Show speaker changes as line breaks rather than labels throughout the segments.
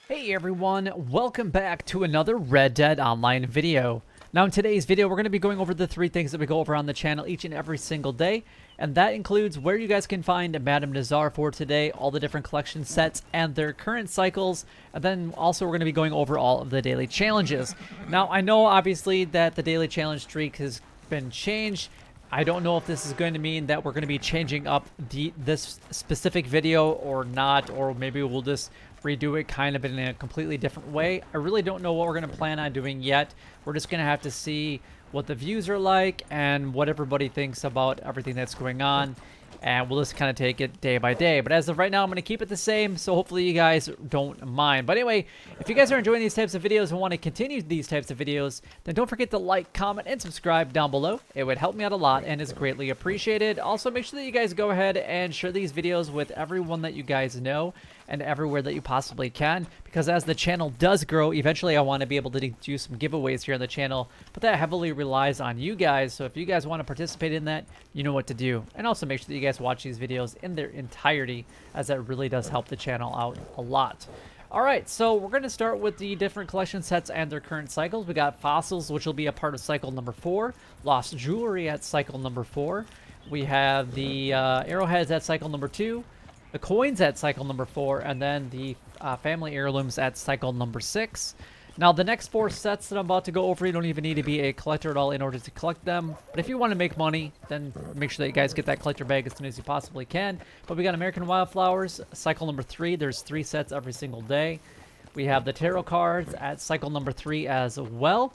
Hey everyone, welcome back to another Red Dead Online video. Now in today's video, we're going to be going over the three things that we go over on the channel each and every single day. And that includes where you guys can find Madame Nazar for today, all the different collection sets and their current cycles. And then also we're going to be going over all of the daily challenges. Now I know obviously that the daily challenge streak has been changed. I don't know if this is going to mean that we're going to be changing up this specific video or not, or maybe we'll just redo it kind of in a completely different way. I really don't know what we're going to plan on doing yet. We're just going to have to see what the views are like and what everybody thinks about everything that's going on. And we'll just kind of take it day by day. But as of right now, I'm going to keep it the same, so hopefully you guys don't mind. But anyway, if you guys are enjoying these types of videos and want to continue these types of videos, then don't forget to like, comment, and subscribe down below. It would help me out a lot and is greatly appreciated. Also, make sure that you guys go ahead and share these videos with everyone that you guys know and everywhere that you possibly can, because as the channel does grow, eventually I want to be able to do some giveaways here on the channel, but that heavily relies on you guys. So if you guys want to participate in that, you know what to do. And also make sure that you guys watch these videos in their entirety, as that really does help the channel out a lot. Alright, so we're going to start with the different collection sets and their current cycles. We got fossils, which will be a part of cycle number 4, lost jewelry at cycle number 4. We have the arrowheads at cycle number 2, the coins at cycle number 4, and then the family heirlooms at cycle number 6. Now, the next 4 sets that I'm about to go over, you don't even need to be a collector at all in order to collect them. But if you want to make money, then make sure that you guys get that collector bag as soon as you possibly can. But we got American Wildflowers, cycle number 3. There's 3 sets every single day. We have the tarot cards at cycle number 3 as well.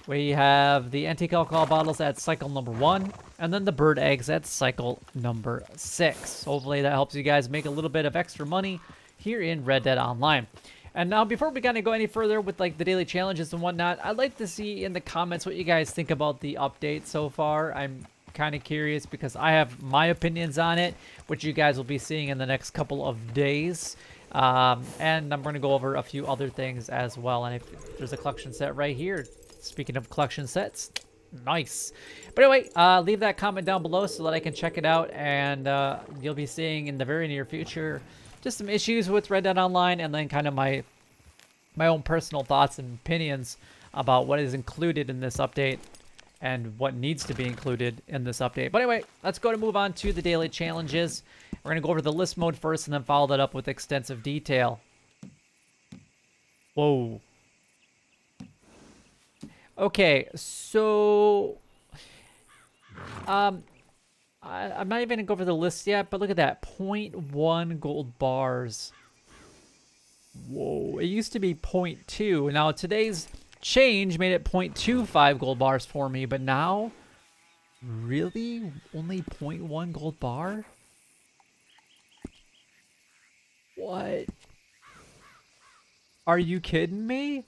We have the antique alcohol bottles at cycle number 1, and then the bird eggs at cycle number 6. Hopefully that helps you guys make a little bit of extra money here in Red Dead Online. And now, before we kind of go any further with like the daily challenges and whatnot, I'd like to see in the comments what you guys think about the update so far. I'm kind of curious because I have my opinions on it, which you guys will be seeing in the next couple of days. And I'm going to go over a few other things as well. And if there's a collection set right here. Speaking of collection sets, nice. But anyway, leave that comment down below so that I can check it out, and you'll be seeing in the very near future just some issues with Red Dead Online, and then kind of my own personal thoughts and opinions about what is included in this update and what needs to be included in this update. But anyway, let's go to move on to the daily challenges. We're going to go over the list mode first and then follow that up with extensive detail. Whoa. Okay, so I'm not even gonna go over the list yet, but look at that, 0.1 gold bars. Whoa, it used to be 0.2. Now today's change made it 0.25 gold bars for me, but now, really? Only 0.1 gold bar? What? Are you kidding me?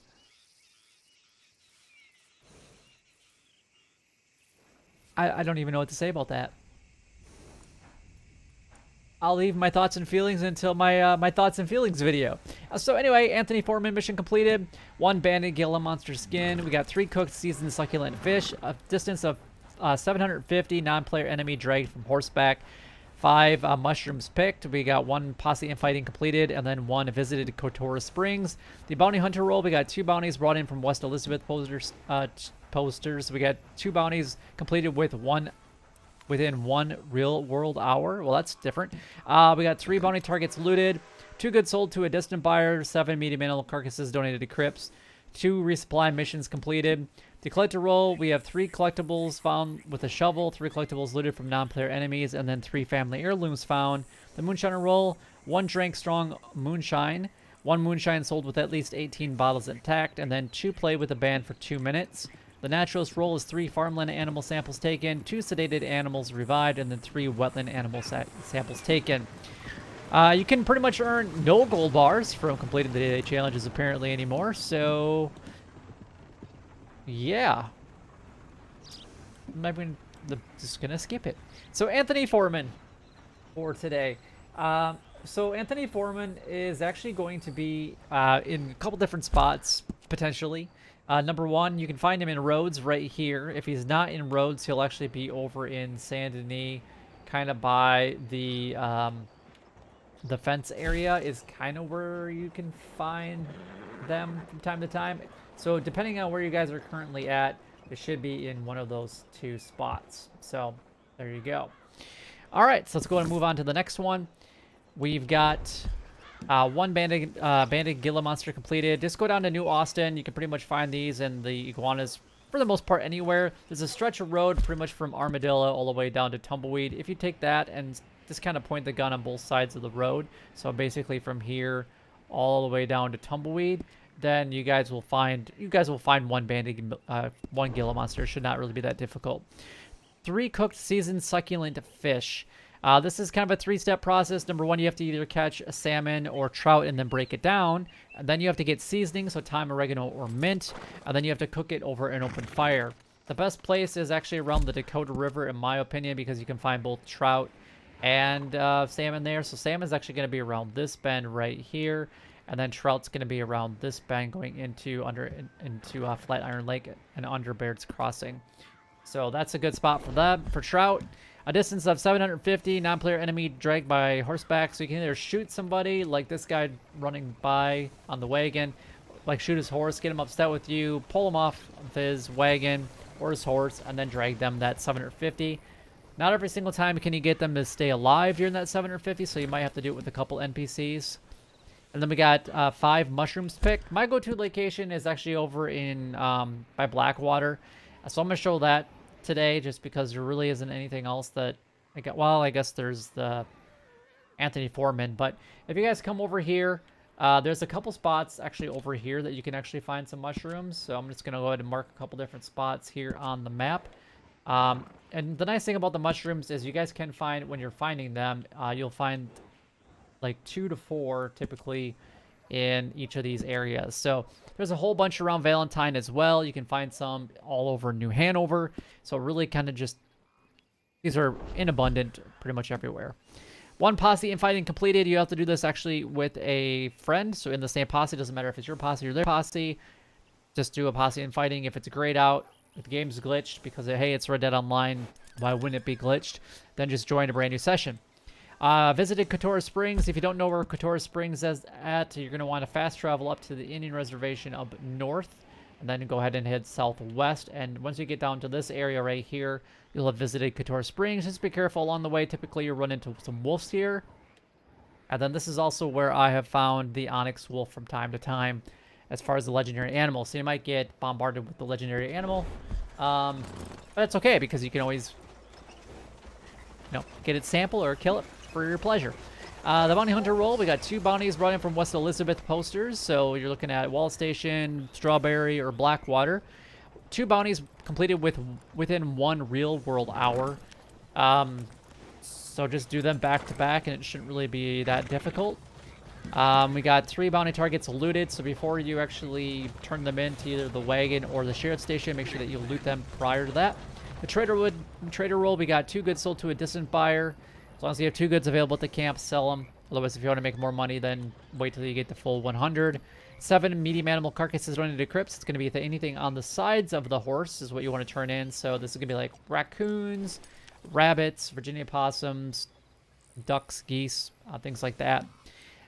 I don't even know what to say about that. I'll leave my thoughts and feelings until my thoughts and feelings video. So anyway, Anthony Foreman mission completed. 1 banded Gila monster skin. We got 3 cooked seasoned succulent fish. A distance of 750 non-player enemy dragged from horseback. 5 mushrooms picked. We got 1 posse infighting completed, and then 1 visited Kotora Springs. The bounty hunter role, we got 2 bounties brought in from West Elizabeth posters. We got 2 bounties completed with within 1 real world hour. Well, that's different. We got 3 bounty targets looted, 2 goods sold to a distant buyer, 7 medium animal carcasses donated to crypts, 2 resupply missions completed. The collector role, we have 3 collectibles found with a shovel, 3 collectibles looted from non-player enemies, and then 3 family heirlooms found. The Moonshiner role, 1 drank strong moonshine, 1 moonshine sold with at least 18 bottles intact, and then 2 play with a band for 2 minutes. The Naturalist role is 3 farmland animal samples taken, 2 sedated animals revived, and then 3 wetland animal samples taken. You can pretty much earn no gold bars from completing the daily challenges apparently anymore, so yeah. I'm just gonna skip it. So Anthony Foreman for today. So Anthony Foreman is actually going to be in a couple different spots potentially. Number 1, you can find him in Rhodes right here. If he's not in Rhodes, he'll actually be over in Saint Denis, kind of by the the fence area is kind of where you can find them from time to time. So depending on where you guys are currently at, it should be in one of those two spots. So there you go. All right, so let's go ahead and move on to the next one. We've got one banded Gila monster completed. Just go down to New Austin. You can pretty much find these and the iguanas for the most part anywhere. There's a stretch of road pretty much from Armadillo all the way down to Tumbleweed. If you take that and just kind of point the gun on both sides of the road, so basically from here all the way down to Tumbleweed, then you guys will find one banded one Gila monster. It should not really be that difficult. 3 cooked seasoned succulent fish. This is kind of a 3-step process. Number 1, you have to either catch a salmon or trout and then break it down. And then you have to get seasoning, so thyme, oregano, or mint. And then you have to cook it over an open fire. The best place is actually around the Dakota River, in my opinion, because you can find both trout and salmon there. So salmon's actually going to be around this bend right here. And then trout's going to be around this bend going into Flatiron Lake and under Baird's Crossing. So that's a good spot for them. For trout, a distance of 750, non-player enemy dragged by horseback. So you can either shoot somebody, like this guy running by on the wagon, like shoot his horse, get him upset with you, pull him off of his wagon or his horse, and then drag them that 750. Not every single time can you get them to stay alive during that 750, so you might have to do it with a couple NPCs. And then we got 5 mushrooms picked. My go-to location is actually over in by Blackwater. So I'm going to show that today just because there really isn't anything else that I got. Well, I guess there's the Anthony Foreman. But if you guys come over here, there's a couple spots actually over here that you can actually find some mushrooms. So I'm just going to go ahead and mark a couple different spots here on the map. And the nice thing about the mushrooms is you guys can find, when you're finding them, you'll find like 2 to 4 typically in each of these areas. So there's a whole bunch around Valentine as well. You can find some all over New Hanover. So really kind of just, these are in abundant pretty much everywhere. 1 posse infighting completed. You have to do this actually with a friend. So in the same posse, doesn't matter if it's your posse or their posse. Just do a posse infighting. If it's grayed out, if the game's glitched because, hey, it's Red Dead Online, why wouldn't it be glitched? Then just join a brand new session. Visited Katora Springs. If you don't know where Katora Springs is at, you're going to want to fast travel up to the Indian Reservation up north, and then go ahead and head southwest. And once you get down to this area right here, you'll have visited Katora Springs. Just be careful along the way. Typically, you'll run into some wolves here. And then this is also where I have found the Onyx Wolf from time to time as far as the legendary animal. So you might get bombarded with the legendary animal. But it's okay because you can always, get its sample or kill it for your pleasure. The bounty hunter role, we got 2 bounties brought in from West Elizabeth posters. So you're looking at Wall Station, Strawberry, or Blackwater. 2 bounties completed within 1 real world hour. So just do them back to back and it shouldn't really be that difficult. We got 3 bounty targets looted. So before you actually turn them into either the wagon or the sheriff station, make sure that you loot them prior to that. The trader role, we got 2 goods sold to a distant buyer. As long as you have 2 goods available at the camp, sell them. Otherwise, if you want to make more money, then wait till you get the full 100. 7 medium animal carcasses running to crypts. It's going to be anything on the sides of the horse is what you want to turn in. So this is going to be like raccoons, rabbits, Virginia possums, ducks, geese, things like that.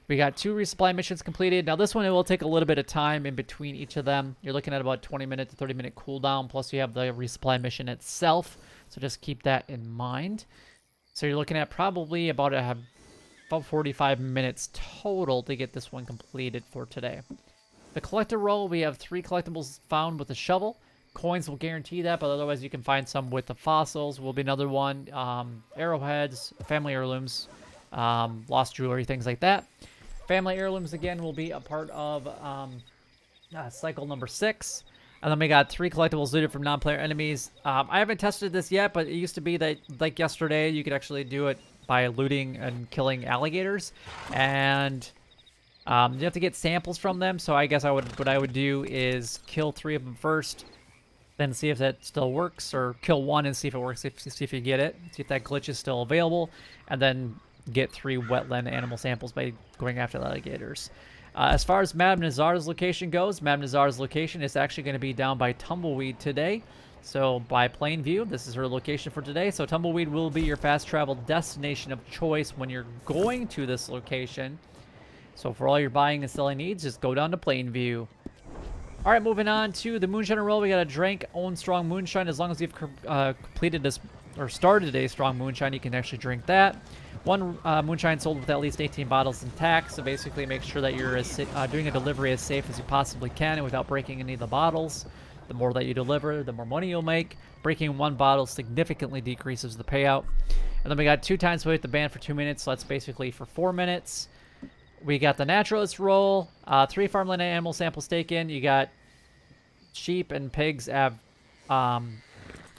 We got 2 resupply missions completed. Now this one, it will take a little bit of time in between each of them. You're looking at about 20-minute to 30-minute cooldown. Plus you have the resupply mission itself. So just keep that in mind. So you're looking at probably about 45 minutes total to get this one completed for today. The collector role, we have 3 collectibles found with a shovel. Coins will guarantee that, but otherwise you can find some with the fossils. Will be another one. Arrowheads, family heirlooms, lost jewelry, things like that. Family heirlooms, again, will be a part of cycle number 6. And then we got 3 collectibles looted from non-player enemies. I haven't tested this yet, but it used to be that, like yesterday, you could actually do it by looting and killing alligators. And you have to get samples from them. So I guess what I would do is kill 3 of them first, then see if that still works, or kill 1 and see if it works, see if you get it, see if that glitch is still available, and then get 3 wetland animal samples by going after the alligators. As far as Madame Nazar's location goes, Madame Nazar's location is actually going to be down by Tumbleweed today. So by Plainview, this is her location for today. So Tumbleweed will be your fast travel destination of choice when you're going to this location. So for all your buying and selling needs, just go down to Plainview. All right, moving on to the Moonshiner role. We got a drink, own strong moonshine. As long as you've completed this or started a strong moonshine, you can actually drink that. One moonshine sold with at least 18 bottles intact. So basically make sure that you're doing a delivery as safe as you possibly can and without breaking any of the bottles. The more that you deliver, the more money you'll make. Breaking one bottle significantly decreases the payout. And then we got 2 times weight the band for 2 minutes. So that's basically for 4 minutes. We got the Naturalist roll, 3 farmland animal samples taken. You got sheep and pigs at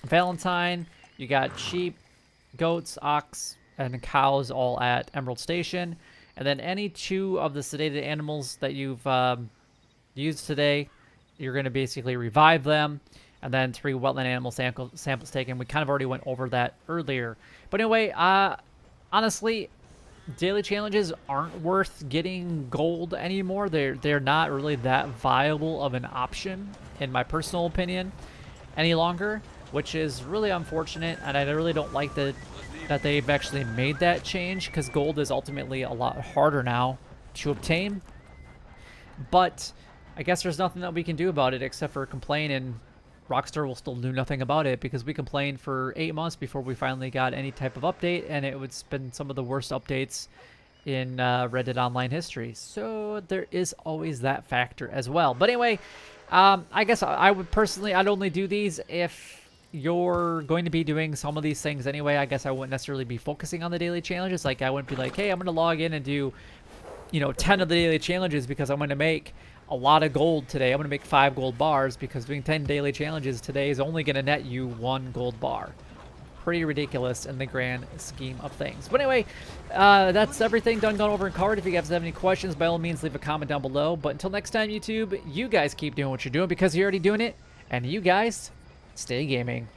Valentine. You got sheep, goats, ox, and cows all at Emerald Station. And then any 2 of the sedated animals that you've used today, you're going to basically revive them. And then 3 wetland animal samples taken. We kind of already went over that earlier. But anyway, honestly, daily challenges aren't worth getting gold anymore. They're not really that viable of an option, in my personal opinion, any longer, which is really unfortunate. And I really don't like that they've actually made that change, because gold is ultimately a lot harder now to obtain. But I guess there's nothing that we can do about it except for complain, and Rockstar will still do nothing about it, because we complained for 8 months before we finally got any type of update, and it would been some of the worst updates in Red Dead Online history. So there is always that factor as well. But anyway, I guess I would personally, I'd only do these if you're going to be doing some of these things anyway. I guess I wouldn't necessarily be focusing on the daily challenges. Like, I wouldn't be like, hey, I'm going to log in and do, 10 of the daily challenges because I'm going to make a lot of gold today. I'm going to make 5 gold bars because doing 10 daily challenges today is only going to net you 1 gold bar. Pretty ridiculous in the grand scheme of things. But anyway, that's everything done, gone over and covered. If you guys have any questions, by all means, leave a comment down below. But until next time, YouTube, you guys keep doing what you're doing because you're already doing it. And you guys, stay gaming.